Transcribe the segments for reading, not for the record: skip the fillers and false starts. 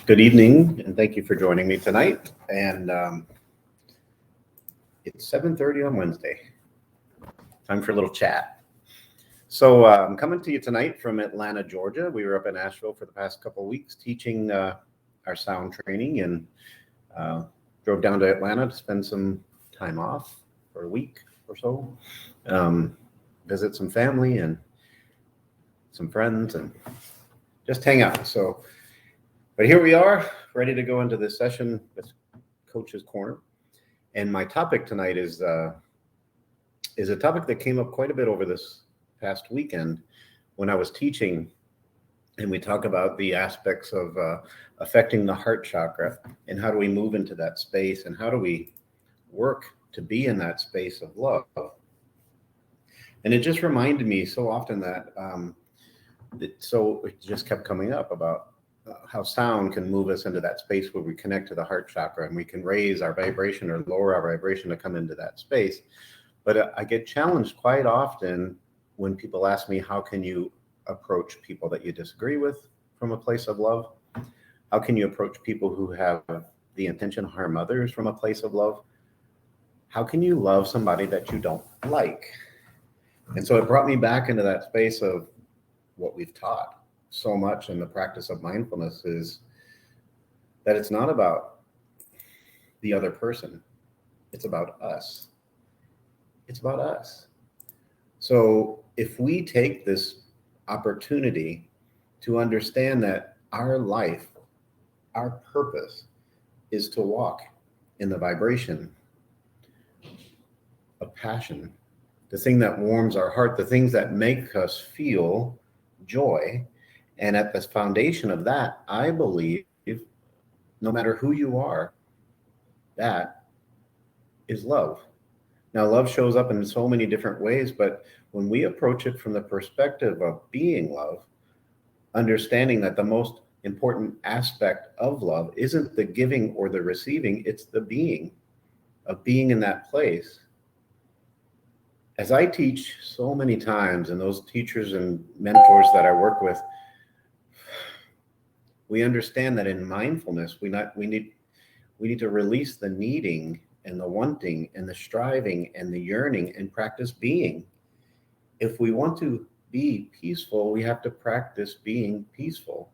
Good evening, and thank you for joining me tonight. And it's 7:30 on Wednesday. Time for a little chat. So I'm coming to you tonight from Atlanta, Georgia. We were up in Nashville for the past couple of weeks teaching our sound training, and drove down to Atlanta to spend some time off for a week or so, visit some family and some friends, and just hang out. But here we are, ready to go into this session with Coach's Corner. And my topic tonight is a topic that came up quite a bit over this past weekend when I was teaching, and we talk about the aspects of affecting the heart chakra, and how do we move into that space, and how do we work to be in that space of love. And it just reminded me so often that it just kept coming up about how sound can move us into that space where we connect to the heart chakra, and we can raise our vibration or lower our vibration to come into that space. But I get challenged quite often when people ask me, how can you approach people that you disagree with from a place of love? How can you approach people who have the intention to harm others from a place of love? How can you love somebody that you don't like? And so it brought me back into that space of what we've taught so much in the practice of mindfulness, is that it's not about the other person. It's about us. It's about us. So if we take this opportunity to understand that our life, our purpose is to walk in the vibration of passion, the thing that warms our heart, the things that make us feel joy. And at the foundation of that, I believe, no matter who you are, that is love. Now, love shows up in so many different ways, but when we approach it from the perspective of being love, understanding that the most important aspect of love isn't the giving or the receiving, it's the being, of being in that place. As I teach so many times, and those teachers and mentors that I work with, we understand that in mindfulness, we need to release the needing and the wanting and the striving and the yearning, and practice being. If we want to be peaceful, we have to practice being peaceful.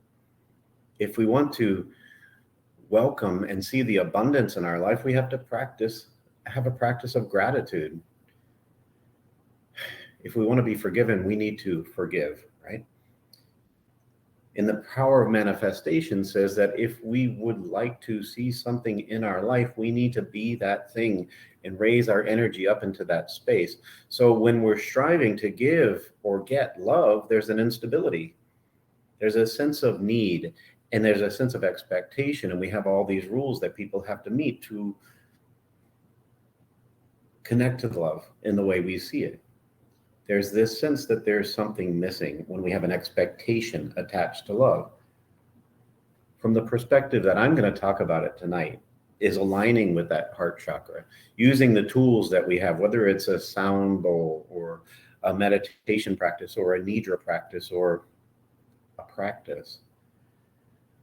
If we want to welcome and see the abundance in our life, we have to have a practice of gratitude. If we want to be forgiven, we need to forgive, right? And the power of manifestation says that if we would like to see something in our life, we need to be that thing and raise our energy up into that space. So when we're striving to give or get love, there's an instability. There's a sense of need, and there's a sense of expectation. And we have all these rules that people have to meet to connect to love in the way we see it. There's this sense that there's something missing when we have an expectation attached to love. From the perspective that I'm going to talk about it tonight, is aligning with that heart chakra, using the tools that we have, whether it's a sound bowl or a meditation practice or a Nidra practice or a practice.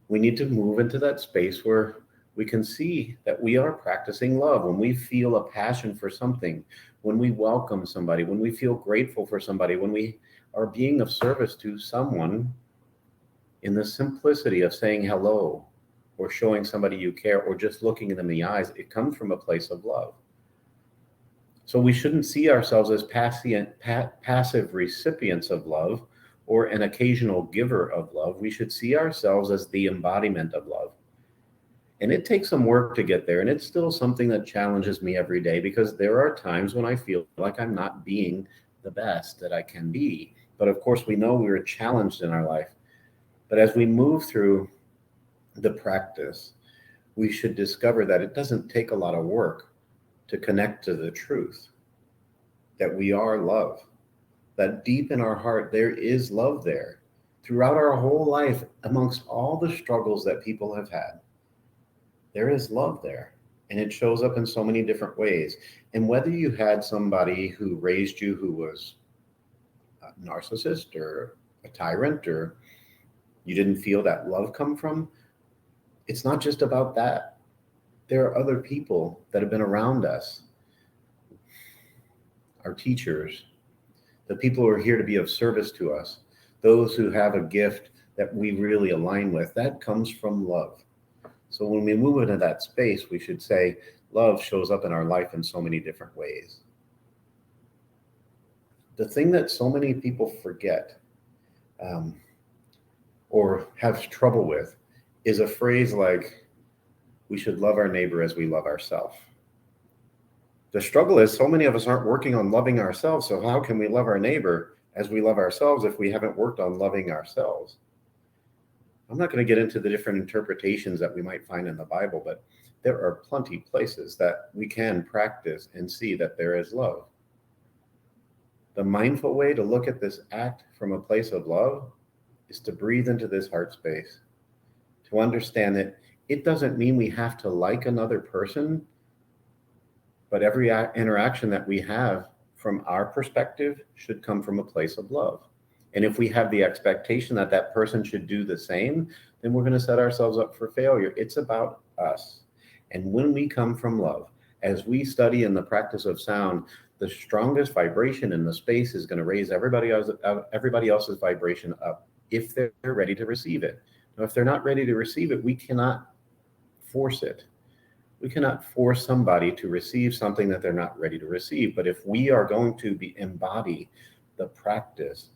We need to move into that space where we can see that we are practicing love. When we feel a passion for something, when we welcome somebody, when we feel grateful for somebody, when we are being of service to someone, in the simplicity of saying hello or showing somebody you care or just looking them in the eyes, it comes from a place of love. So we shouldn't see ourselves as passive recipients of love or an occasional giver of love. We should see ourselves as the embodiment of love. And it takes some work to get there. And it's still something that challenges me every day, because there are times when I feel like I'm not being the best that I can be. But of course, we know we're challenged in our life. But as we move through the practice, we should discover that it doesn't take a lot of work to connect to the truth, that we are love, that deep in our heart, there is love there. Throughout our whole life, amongst all the struggles that people have had, there is love there, and it shows up in so many different ways. And whether you had somebody who raised you who was a narcissist or a tyrant, or you didn't feel that love come from, it's not just about that. There are other people that have been around us, our teachers, the people who are here to be of service to us, those who have a gift that we really align with. That comes from love. So when we move into that space, we should say love shows up in our life in so many different ways. The thing that so many people forget or have trouble with is a phrase like, we should love our neighbor as we love ourselves. The struggle is so many of us aren't working on loving ourselves. So how can we love our neighbor as we love ourselves if we haven't worked on loving ourselves? I'm not going to get into the different interpretations that we might find in the Bible, but there are plenty places that we can practice and see that there is love. The mindful way to look at this act from a place of love is to breathe into this heart space, to understand that it doesn't mean we have to like another person, but every interaction that we have from our perspective should come from a place of love. And if we have the expectation that that person should do the same, then we're going to set ourselves up for failure. It's about us. And when we come from love, as we study in the practice of sound, the strongest vibration in the space is going to raise everybody else's vibration up if they're ready to receive it. Now, if they're not ready to receive it, we cannot force it. We cannot force somebody to receive something that they're not ready to receive. But if we are going to embody the practice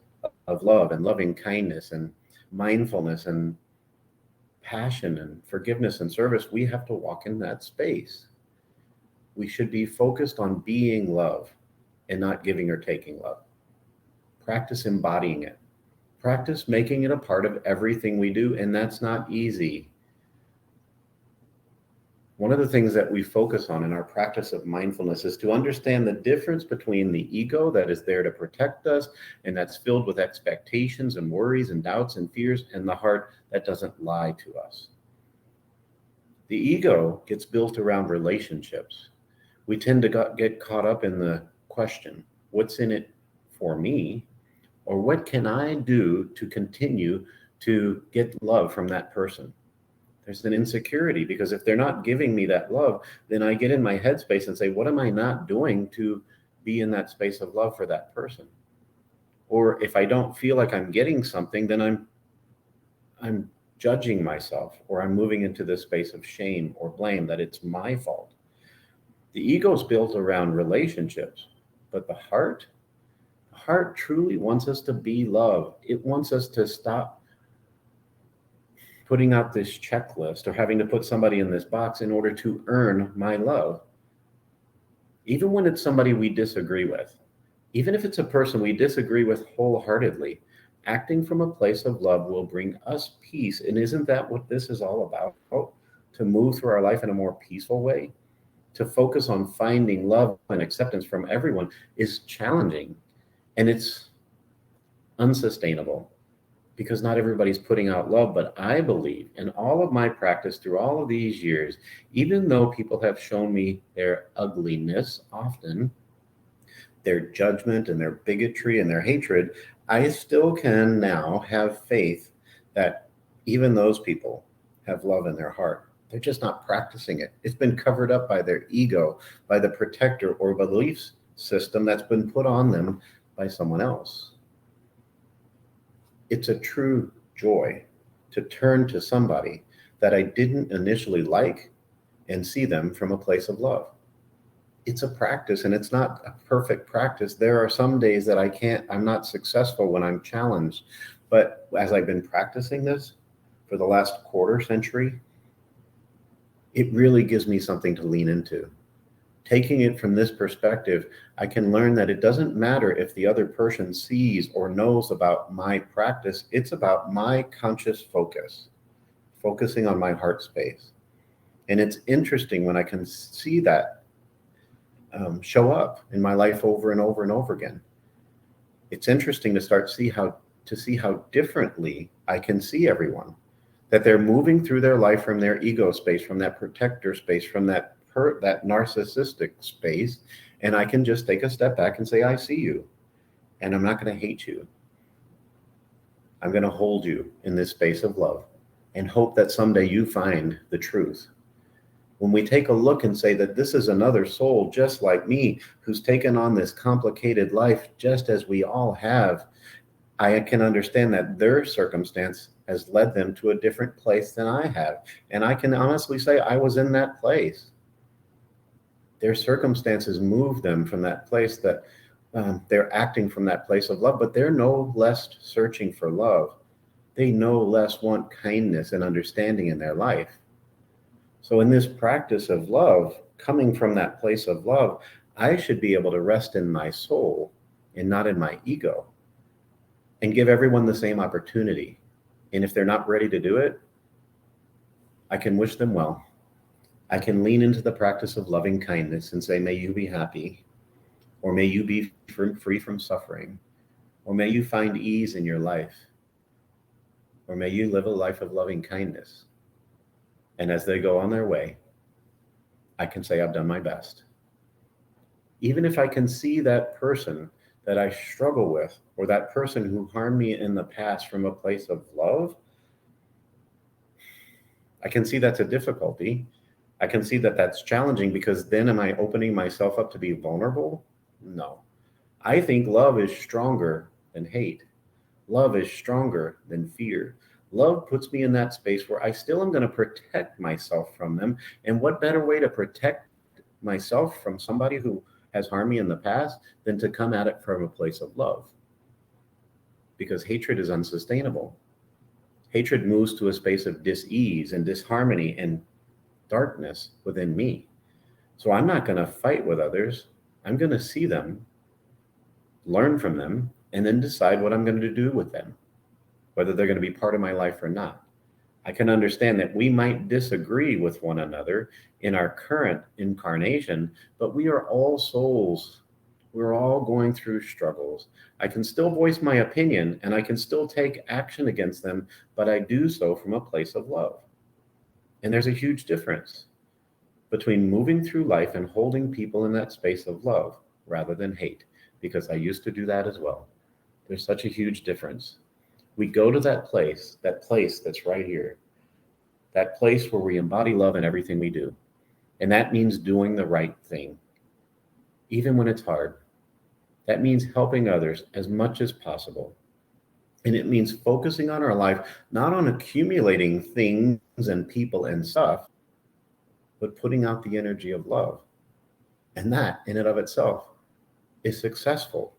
of love and loving kindness and mindfulness and passion and forgiveness and service, we have to walk in that space. We should be focused on being love and not giving or taking love. Practice embodying it. Practice making it a part of everything we do, and that's not easy. One of the things that we focus on in our practice of mindfulness is to understand the difference between the ego that is there to protect us and that's filled with expectations and worries and doubts and fears, and the heart that doesn't lie to us. The ego gets built around relationships. We tend to get caught up in the question, what's in it for me? Or what can I do to continue to get love from that person? There's an insecurity because if they're not giving me that love, then I get in my headspace and say, what am I not doing to be in that space of love for that person? Or if I don't feel like I'm getting something, then I'm judging myself, or I'm moving into this space of shame or blame that it's my fault. The ego is built around relationships, but the heart truly wants us to be love. It wants us to stop putting out this checklist or having to put somebody in this box in order to earn my love. Even when it's somebody we disagree with, even if it's a person we disagree with wholeheartedly, acting from a place of love will bring us peace. And isn't that what this is all about? To move through our life in a more peaceful way, to focus on finding love and acceptance from everyone is challenging. And it's unsustainable because not everybody's putting out love. But I believe in all of my practice through all of these years, even though people have shown me their ugliness often, their judgment and their bigotry and their hatred, I still can now have faith that even those people have love in their heart. They're just not practicing it. It's been covered up by their ego, by the protector or belief system that's been put on them by someone else. It's a true joy to turn to somebody that I didn't initially like and see them from a place of love. It's a practice, and it's not a perfect practice. There are some days that I'm not successful when I'm challenged. But as I've been practicing this for the last quarter century, it really gives me something to lean into. Taking it from this perspective, I can learn that it doesn't matter if the other person sees or knows about my practice. It's about my conscious focus, focusing on my heart space. And it's interesting when I can see that show up in my life over and over and over again. It's interesting to see how differently I can see everyone, that they're moving through their life from their ego space, from that protector space, from that narcissistic space, and I can just take a step back and say, I see you, and I'm not going to hate you. I'm going to hold you in this space of love and hope that someday you find the truth. When we take a look and say that this is another soul just like me, who's taken on this complicated life just as we all have, I can understand that their circumstance has led them to a different place than I have. And I can honestly say I was in that place. Their circumstances moved them from that place that they're acting from that place of love, but they're no less searching for love. They no less want kindness and understanding in their life. So in this practice of love, coming from that place of love, I should be able to rest in my soul and not in my ego, and give everyone the same opportunity. And if they're not ready to do it, I can wish them well. I can lean into the practice of loving kindness and say, may you be happy, or may you be free from suffering, or may you find ease in your life, or may you live a life of loving kindness. And as they go on their way, I can say I've done my best. Even if I can see that person that I struggle with, or that person who harmed me in the past from a place of love, I can see that's a difficulty. I can see that that's challenging, because then am I opening myself up to be vulnerable? No. I think love is stronger than hate. Love is stronger than fear. Love puts me in that space where I still am going to protect myself from them. And what better way to protect myself from somebody who has harmed me in the past than to come at it from a place of love? Because hatred is unsustainable. Hatred moves to a space of dis-ease and disharmony and darkness within me. So I'm not going to fight with others. I'm going to see them, learn from them, and then decide what I'm going to do with them, whether they're going to be part of my life or not. I can understand that we might disagree with one another in our current incarnation, but we are all souls. We're all going through struggles. I can still voice my opinion and I can still take action against them, but I do so from a place of love. And there's a huge difference between moving through life and holding people in that space of love rather than hate, because I used to do that as well. There's such a huge difference. We go to that place that's right here, that place where we embody love in everything we do. And that means doing the right thing, even when it's hard. That means helping others as much as possible. And it means focusing on our life, not on accumulating things and people and stuff, but putting out the energy of love. And that in and of itself is successful.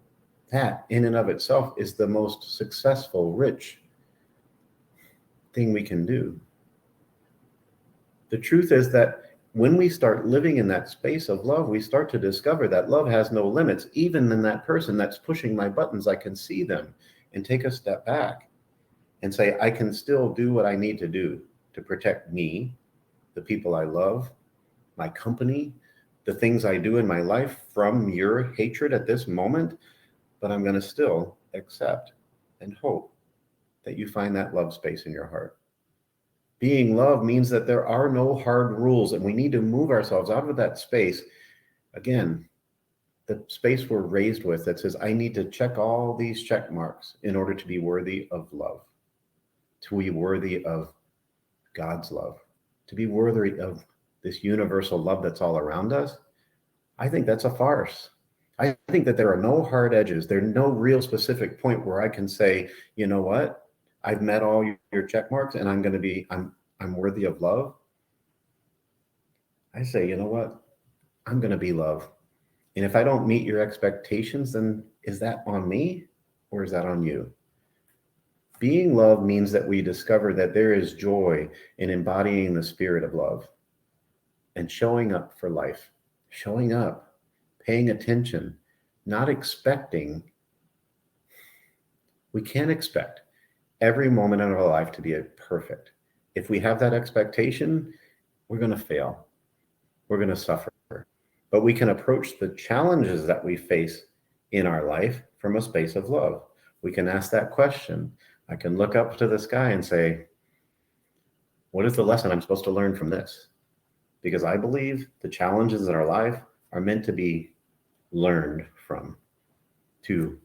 That in and of itself is the most successful, rich thing we can do. The truth is that when we start living in that space of love, we start to discover that love has no limits. Even in that person that's pushing my buttons, I can see them and take a step back and say, I can still do what I need to do to protect me, the people I love, my company, the things I do in my life from your hatred at this moment. But I'm going to still accept and hope that you find that love space in your heart. Being love means that there are no hard rules, and we need to move ourselves out of that space. Again, the space we're raised with that says, I need to check all these check marks in order to be worthy of love, to be worthy of God's love, to be worthy of this universal love that's all around us. I think that's a farce. I think that there are no hard edges. There's no real specific point where I can say, you know what? I've met all your check marks and I'm worthy of love. I say, you know what? I'm going to be love. And if I don't meet your expectations, then is that on me or is that on you? Being love means that we discover that there is joy in embodying the spirit of love and showing up for life, showing up, paying attention, not expecting. We can't expect every moment in our life to be perfect. If we have that expectation, we're going to fail. We're going to suffer. But we can approach the challenges that we face in our life from a space of love. We can ask that question. I can look up to the sky and say, what is the lesson I'm supposed to learn from this? Because I believe the challenges in our life are meant to be learned from, to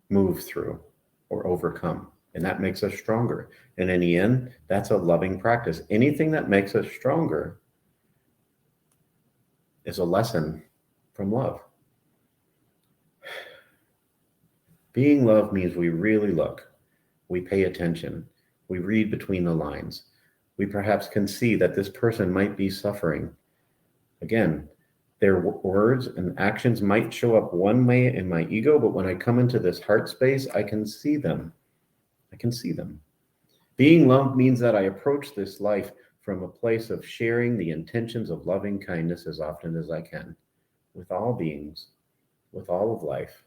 move through or overcome. and that makes us stronger. And in the end, that's a loving practice. Anything that makes us stronger is a lesson from love. Being loved means we really look, we pay attention, we read between the lines. We perhaps can see that this person might be suffering. Again, their words and actions might show up one way in my ego, but when I come into this heart space, I can see them. I can see them. Being loved means that I approach this life from a place of sharing the intentions of loving kindness as often as I can, with all beings, with all of life,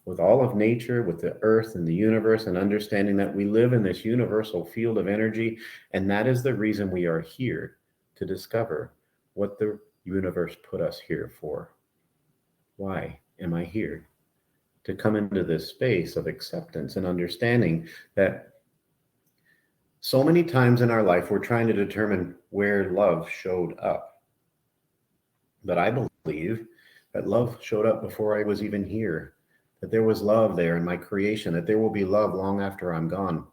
with all of nature, with the earth and the universe, and understanding that we live in this universal field of energy, and that is the reason we are here, to discover what the universe put us here for. Why am I here? To come into this space of acceptance and understanding that so many times in our life we're trying to determine where love showed up. But I believe that love showed up before I was even here, that there was love there in my creation, that there will be love long after I'm gone.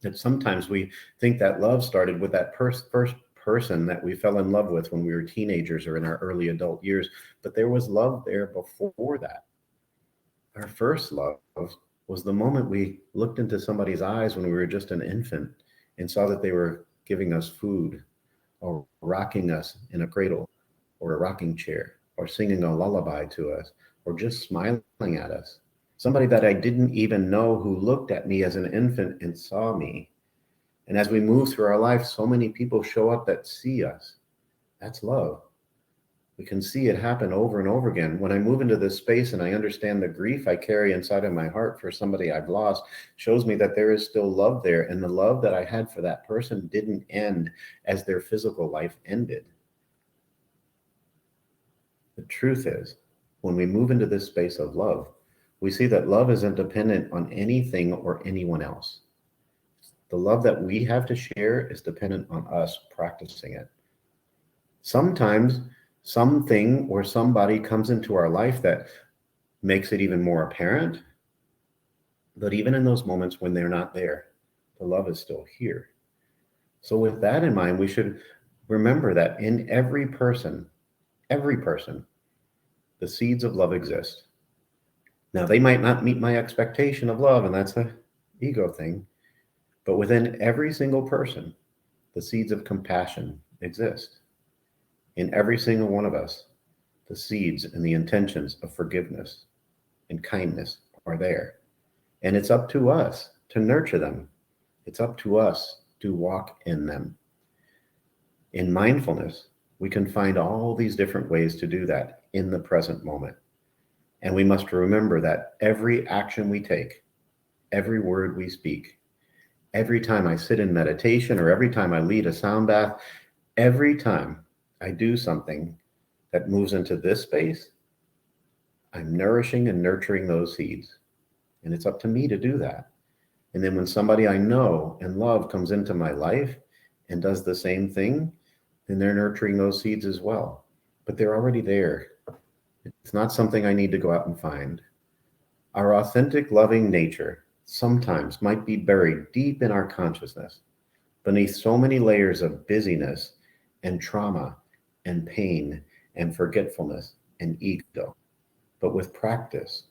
That sometimes we think that love started with that first person that we fell in love with when we were teenagers or in our early adult years, but there was love there before that. Our first love was the moment we looked into somebody's eyes when we were just an infant and saw that they were giving us food or rocking us in a cradle or a rocking chair or singing a lullaby to us or just smiling at us. Somebody that I didn't even know who looked at me as an infant and saw me. And as we move through our life, so many people show up that see us. That's love. We can see it happen over and over again. When I move into this space and I understand the grief I carry inside of my heart for somebody I've lost, shows me that there is still love there. And the love that I had for that person didn't end as their physical life ended. The truth is, when we move into this space of love, we see that love isn't dependent on anything or anyone else. The love that we have to share is dependent on us practicing it. Sometimes something or somebody comes into our life that makes it even more apparent. But even in those moments when they're not there, the love is still here. So with that in mind, we should remember that in every person, the seeds of love exist. Now, they might not meet my expectation of love, and that's an ego thing. But within every single person, the seeds of compassion exist. In every single one of us, the seeds and the intentions of forgiveness and kindness are there. And it's up to us to nurture them. It's up to us to walk in them. In mindfulness, we can find all these different ways to do that in the present moment. And we must remember that every action we take, every word we speak, every time I sit in meditation or every time I lead a sound bath, every time I do something that moves into this space, I'm nourishing and nurturing those seeds. And it's up to me to do that. And then when somebody I know and love comes into my life and does the same thing, then they're nurturing those seeds as well. But they're already there. It's not something I need to go out and find. Our authentic, loving nature sometimes might be buried deep in our consciousness, beneath so many layers of busyness and trauma and pain and forgetfulness and ego. But with practice,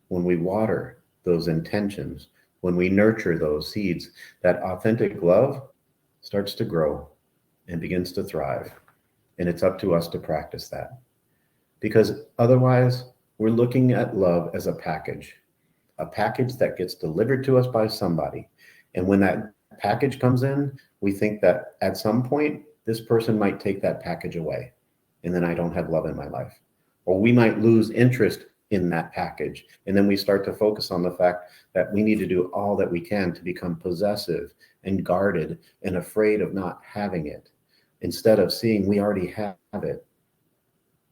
when we water those intentions, when we nurture those seeds, that authentic love starts to grow and begins to thrive. And it's up to us to practice that. Because otherwise, we're looking at love as a package that gets delivered to us by somebody. And when that package comes in, we think that at some point, this person might take that package away, and then I don't have love in my life. Or we might lose interest in that package. And then we start to focus on the fact that we need to do all that we can to become possessive and guarded and afraid of not having it, instead of seeing we already have it.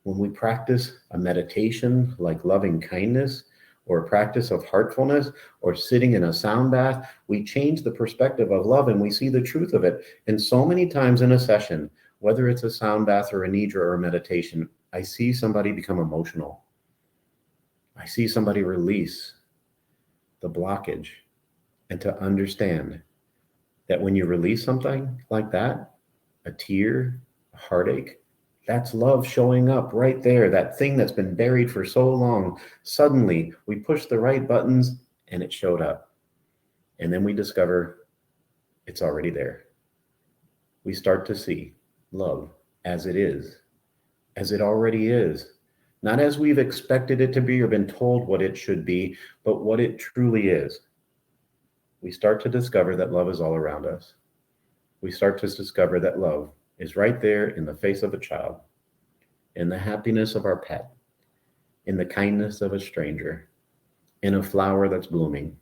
When we practice a meditation like loving kindness, or a practice of heartfulness, or sitting in a sound bath, we change the perspective of love and we see the truth of it. And so many times in a session, whether it's a sound bath or a Nidra or a meditation, I see somebody become emotional. I see somebody release the blockage, and to understand that when you release something like that, a tear, a heartache, that's love showing up right there. That thing that's been buried for so long. Suddenly, we push the right buttons and it showed up. And then we discover it's already there. We start to see love as it is, as it already is. Not as we've expected it to be or been told what it should be, but what it truly is. We start to discover that love is all around us. We start to discover that love is right there in the face of a child, in the happiness of our pet, in the kindness of a stranger, in a flower that's blooming,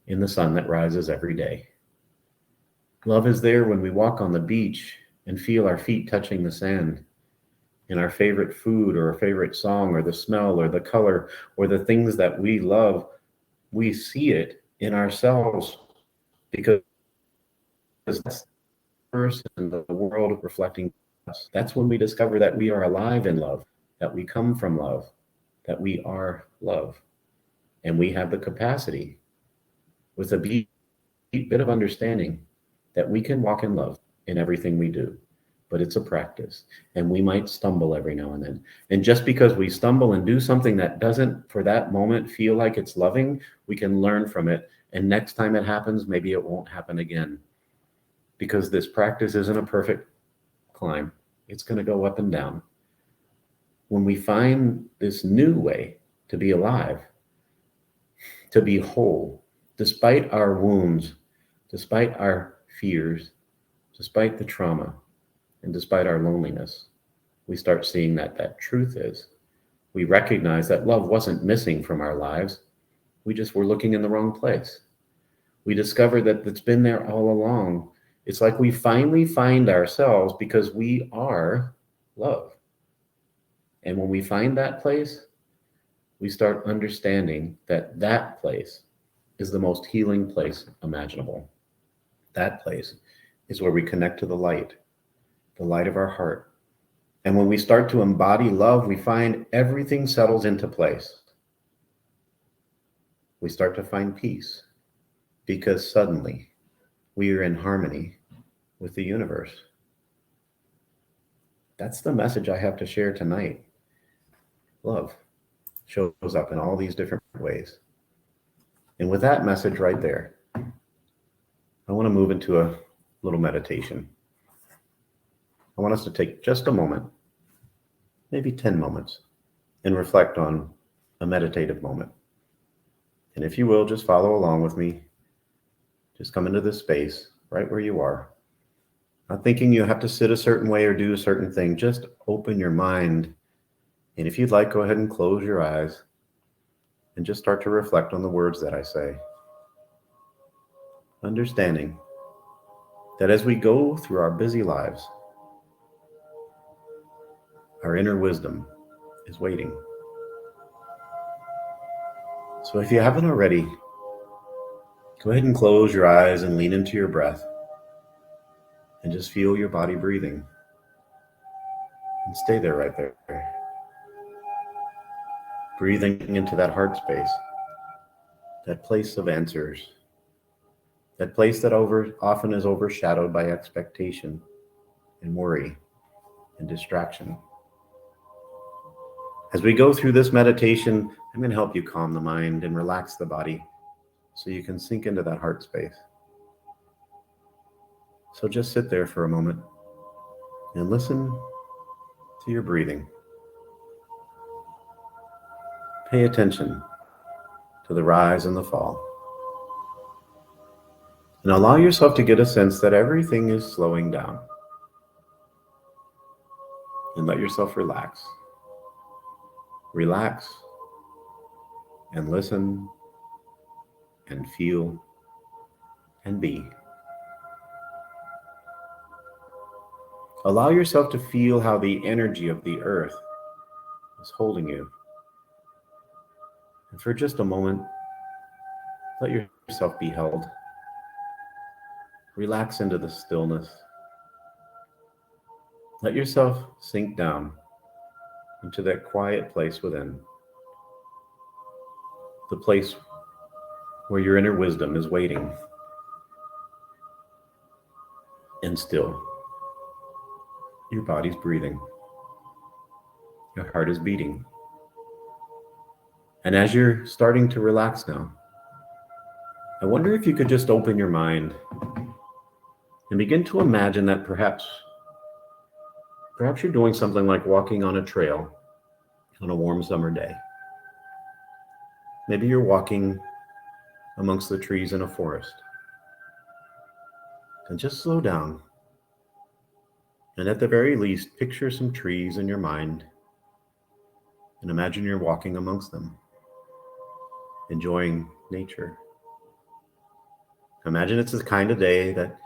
in the sun that rises every day. Love is there when we walk on the beach and feel our feet touching the sand, in our favorite food or our favorite song or the smell or the color or the things that we love. We see it in ourselves because that's the person in the world reflecting us. That's when we discover that we are alive in love, that we come from love, that we are love. And we have the capacity, with a deep bit of understanding, that we can walk in love in everything we do. But it's a practice, and we might stumble every now and then. And just because we stumble and do something that doesn't, for that moment, feel like it's loving, we can learn from it. And next time it happens, maybe it won't happen again. Because this practice isn't a perfect climb. It's going to go up and down. When we find this new way to be alive, to be whole, despite our wounds, despite our fears, despite the trauma, and despite our loneliness, we start seeing that that truth is. We recognize that love wasn't missing from our lives. We just were looking in the wrong place. We discover that it's been there all along. It's like we finally find ourselves because we are love. And when we find that place, we start understanding that that place is the most healing place imaginable. That place is where we connect to the light of our heart. And when we start to embody love, we find everything settles into place. We start to find peace because suddenly we are in harmony with the universe. That's the message I have to share tonight. Love shows up in all these different ways. And with that message right there, I want to move into a little meditation. I want us to take just a moment, maybe 10 moments, and reflect on a meditative moment. And if you will, just follow along with me. Just come into this space right where you are. Not thinking you have to sit a certain way or do a certain thing. Just open your mind. And if you'd like, go ahead and close your eyes and just start to reflect on the words that I say. Understanding that as we go through our busy lives, our inner wisdom is waiting. So if you haven't already, go ahead and close your eyes and lean into your breath and just feel your body breathing. And stay there right there. Breathing into that heart space, that place of answers, that place that often is overshadowed by expectation and worry and distraction. As we go through this meditation, I'm going to help you calm the mind and relax the body so you can sink into that heart space. So just sit there for a moment and listen to your breathing. Pay attention to the rise and the fall. And allow yourself to get a sense that everything is slowing down. And let yourself relax. Relax and listen and feel and be. Allow yourself to feel how the energy of the earth is holding you. And for just a moment, let yourself be held. Relax into the stillness. Let yourself sink down into that quiet place within. The place where your inner wisdom is waiting. And still, your body's breathing. Your heart is beating. And as you're starting to relax now, I wonder if you could just open your mind and begin to imagine that perhaps you're doing something like walking on a trail on a warm summer day. Maybe you're walking amongst the trees in a forest. And just slow down. And at the very least, picture some trees in your mind and imagine you're walking amongst them, enjoying nature. Imagine it's the kind of day that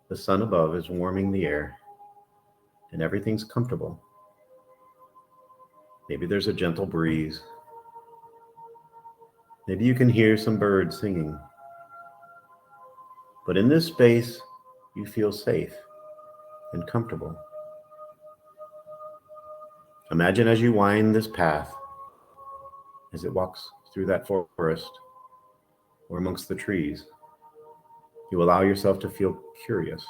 the sun above is warming the air and everything's comfortable. Maybe there's a gentle breeze. Maybe you can hear some birds singing. But in this space, you feel safe and comfortable. Imagine as you wind this path, as it walks through that forest or amongst the trees, you allow yourself to feel curious,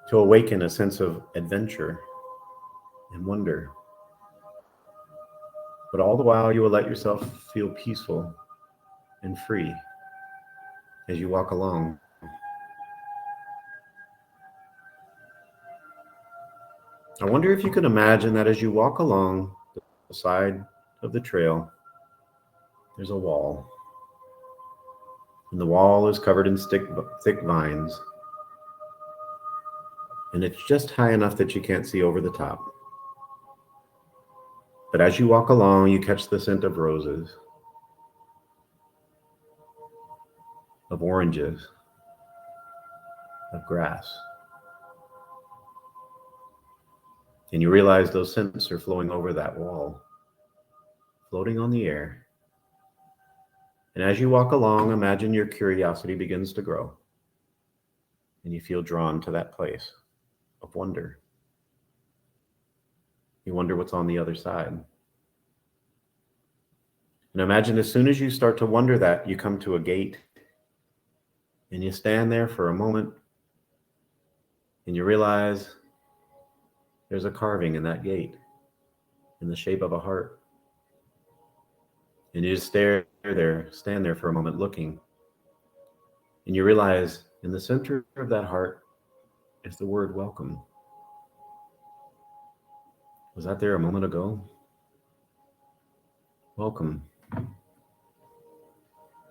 to awaken a sense of adventure and wonder. But all the while, you will let yourself feel peaceful and free as you walk along. I wonder if you could imagine that as you walk along the side of the trail, there's a wall. And the wall is covered in thick vines. And it's just high enough that you can't see over the top. But as you walk along, you catch the scent of roses, of oranges, of grass. And you realize those scents are flowing over that wall, floating on the air. And as you walk along, imagine your curiosity begins to grow. And you feel drawn to that place of wonder. You wonder what's on the other side. And imagine as soon as you start to wonder that, you come to a gate. And you stand there for a moment. And you realize there's a carving in that gate in the shape of a heart. And you just stand there for a moment looking. And you realize in the center of that heart is the word welcome. Was that there a moment ago? Welcome.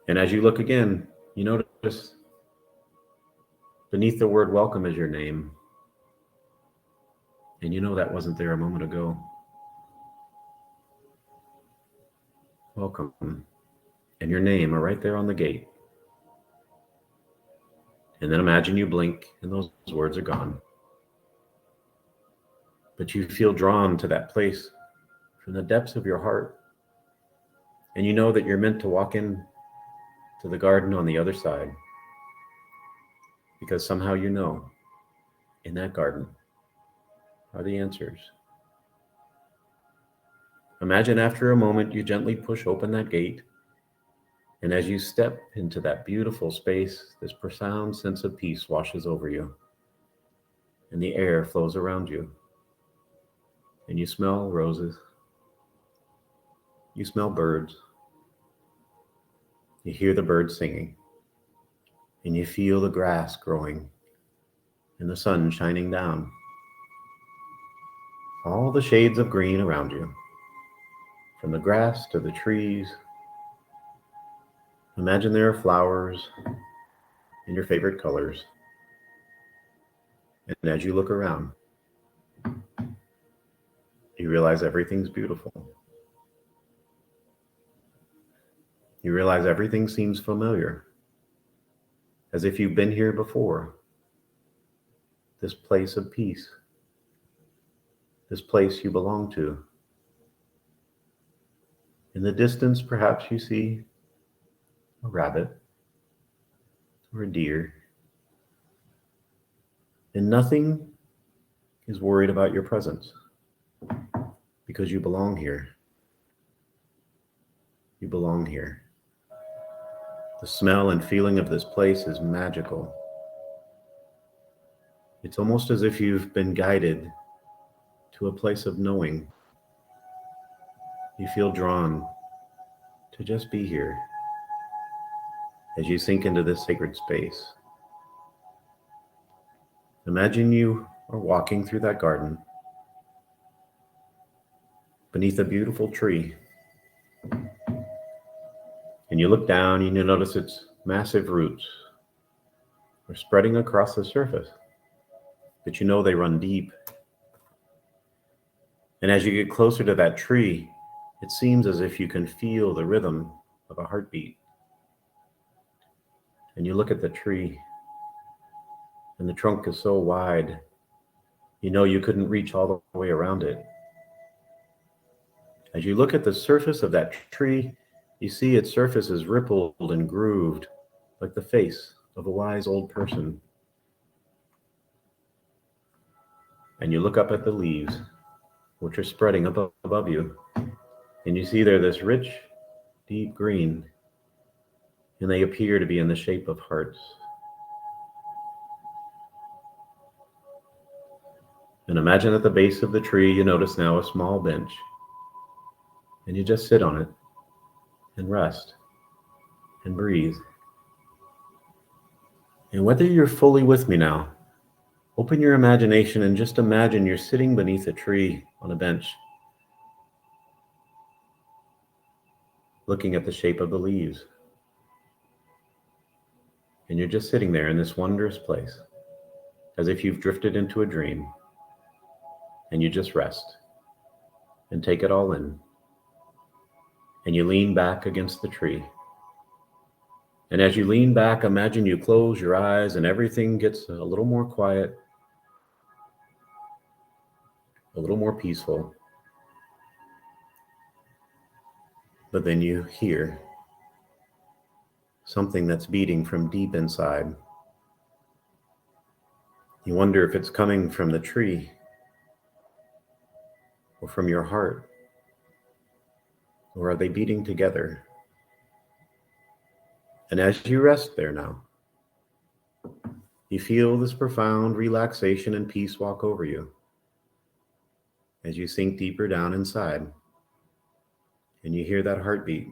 And as you look again, you notice beneath the word welcome is your name. And you know that wasn't there a moment ago. Welcome. And your name are right there on the gate. And then imagine you blink and those words are gone. But you feel drawn to that place from the depths of your heart. And you know that you're meant to walk in to the garden on the other side. Because somehow you know in that garden are the answers. Imagine after a moment you gently push open that gate, and as you step into that beautiful space, this profound sense of peace washes over you, and the air flows around you, and you smell roses, you smell birds, you hear the birds singing, and you feel the grass growing and the sun shining down. All the shades of green around you, from the grass to the trees. Imagine there are flowers in your favorite colors. And as you look around, you realize everything's beautiful. You realize everything seems familiar, as if you've been here before. This place of peace, this place you belong to. In the distance, perhaps you see a rabbit or a deer, and nothing is worried about your presence because you belong here. You belong here. The smell and feeling of this place is magical. It's almost as if you've been guided to a place of knowing. You feel drawn to just be here as you sink into this sacred space. Imagine you are walking through that garden beneath a beautiful tree. And you look down and you notice its massive roots are spreading across the surface, but you know they run deep. And as you get closer to that tree, it seems as if you can feel the rhythm of a heartbeat. And you look at the tree, and the trunk is so wide, you know you couldn't reach all the way around it. As you look at the surface of that tree, you see its surface is rippled and grooved like the face of a wise old person. And you look up at the leaves, which are spreading above you, and you see they're this rich, deep green, and they appear to be in the shape of hearts. And imagine at the base of the tree, you notice now a small bench, and you just sit on it and rest and breathe. And whether you're fully with me now, open your imagination and just imagine you're sitting beneath a tree on a bench, looking at the shape of the leaves. And you're just sitting there in this wondrous place, as if you've drifted into a dream, and you just rest and take it all in. And you lean back against the tree. And as you lean back, imagine you close your eyes and everything gets a little more quiet, a little more peaceful. But then you hear something that's beating from deep inside. You wonder if it's coming from the tree or from your heart, or are they beating together? And as you rest there now, you feel this profound relaxation and peace walk over you as you sink deeper down inside, and you hear that heartbeat,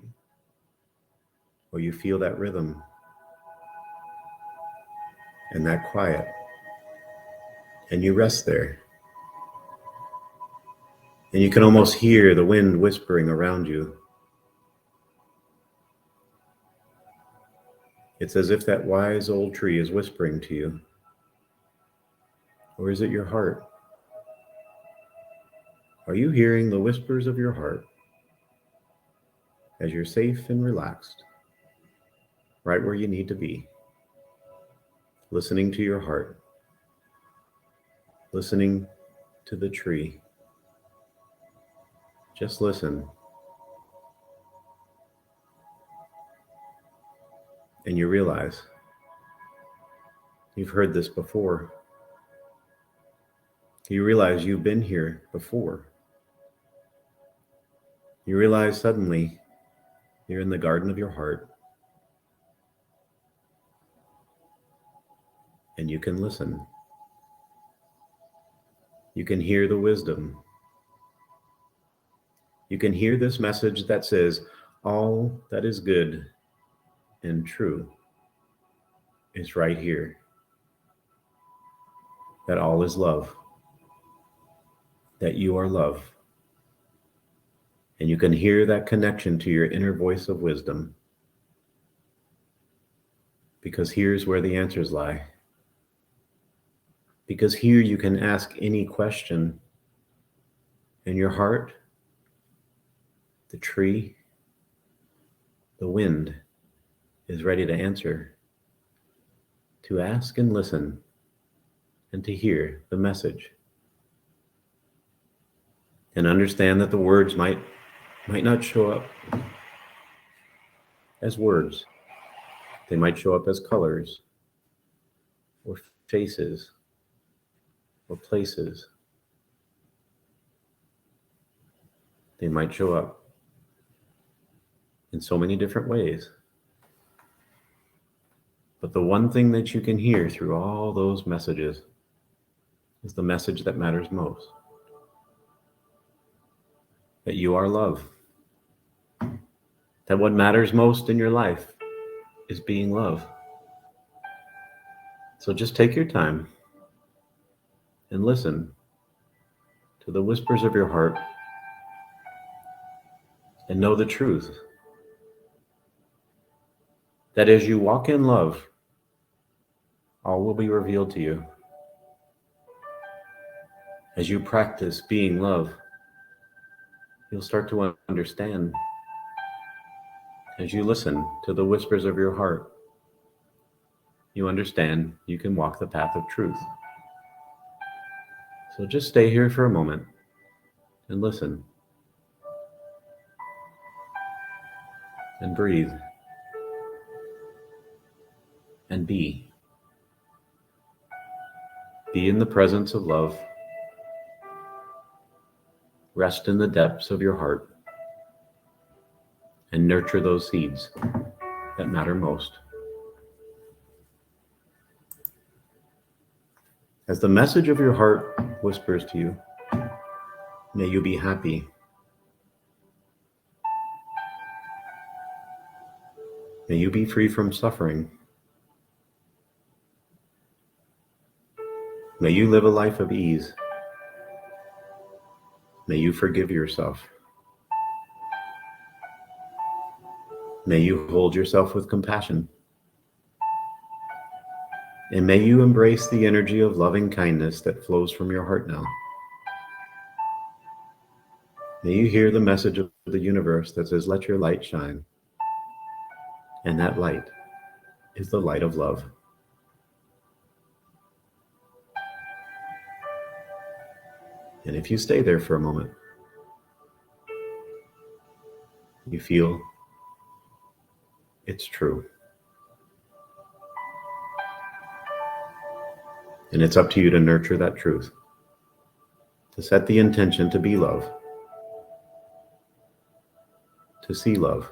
or you feel that rhythm and that quiet, and you rest there. And you can almost hear the wind whispering around you. It's as if that wise old tree is whispering to you. Or is it your heart? Are you hearing the whispers of your heart as you're safe and relaxed, right where you need to be, listening to your heart, listening to the tree? Just listen. And you realize you've heard this before. You realize you've been here before. You realize suddenly you're in the garden of your heart, and you can listen. You can hear the wisdom. You can hear this message that says, all that is good and true is right here. That all is love. That you are love. And you can hear that connection to your inner voice of wisdom. Because here's where the answers lie. Because here you can ask any question, and your heart, the tree, the wind is ready to answer, to ask and listen, and to hear the message. And understand that the words might not show up as words. They might show up as colors, or faces, or places. They might show up in so many different ways. But the one thing that you can hear through all those messages is the message that matters most. That you are love. That what matters most in your life is being love. So just take your time and listen to the whispers of your heart and know the truth. That as you walk in love, all will be revealed to you. As you practice being love, you'll start to understand. As you listen to the whispers of your heart, you understand you can walk the path of truth. So just stay here for a moment and listen. And breathe. And be. Be in the presence of love. Rest in the depths of your heart. And nurture those seeds that matter most. As the message of your heart whispers to you, may you be happy. May you be free from suffering. May you live a life of ease. May you forgive yourself. May you hold yourself with compassion. And may you embrace the energy of loving kindness that flows from your heart now. May you hear the message of the universe that says, let your light shine. And that light is the light of love. And if you stay there for a moment, you feel it's true. And it's up to you to nurture that truth, to set the intention to be love, to see love,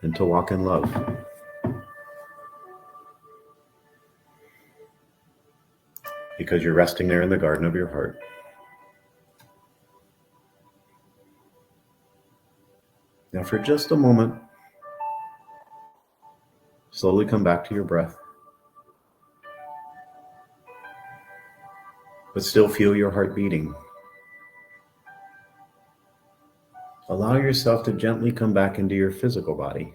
and to walk in love. Because you're resting there in the garden of your heart. Now for just a moment, slowly come back to your breath. But still feel your heart beating. Allow yourself to gently come back into your physical body.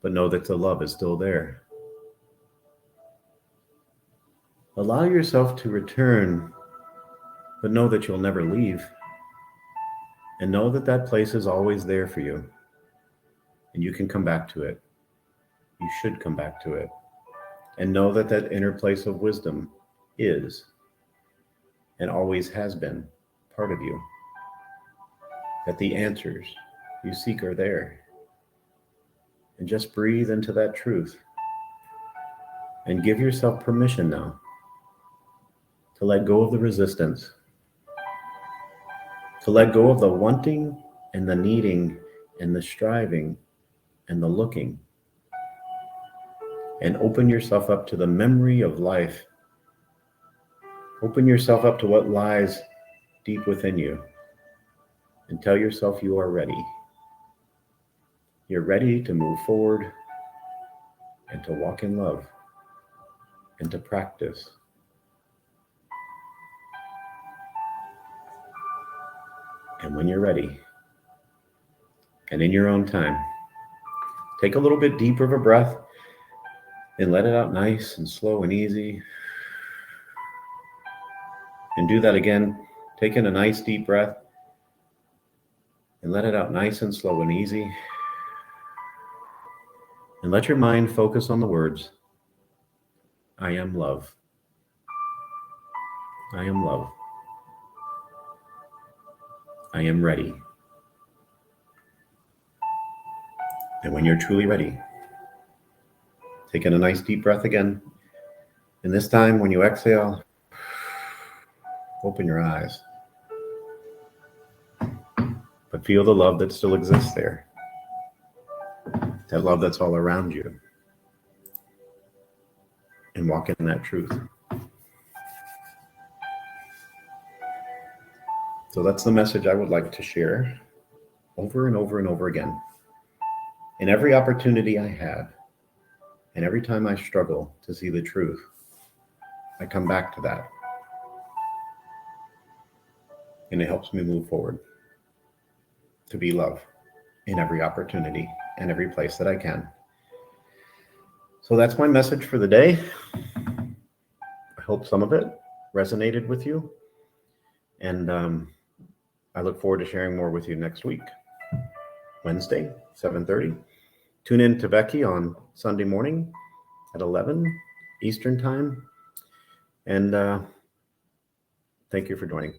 But know that the love is still there. Allow yourself to return, but know that you'll never leave. And know that that place is always there for you. And you can come back to it. You should come back to it. And know that that inner place of wisdom is, and always has been, part of you. That the answers you seek are there. And just breathe into that truth. And give yourself permission now to let go of the resistance. To let go of the wanting and the needing and the striving and the looking. And open yourself up to the memory of life. Open yourself up to what lies deep within you. And tell yourself you are ready. You're ready to move forward and to walk in love and to practice. And when you're ready, and in your own time, take a little bit deeper of a breath and let it out nice and slow and easy. And do that again. Take in a nice deep breath and let it out nice and slow and easy. And let your mind focus on the words, I am love. I am love. I am ready. And when you're truly ready, take in a nice deep breath again. And this time when you exhale, open your eyes. But feel the love that still exists there. that love that's all around you, and walk in that truth. So that's the message I would like to share over and over and over again. In every opportunity I have, and every time I struggle to see the truth, I come back to that. And it helps me move forward to be love in every opportunity and every place that I can. So that's my message for the day. I hope some of it resonated with you. And I look forward to sharing more with you next week, Wednesday, 7:30. Tune in to Becky on Sunday morning at 11 Eastern Time. And thank you for joining.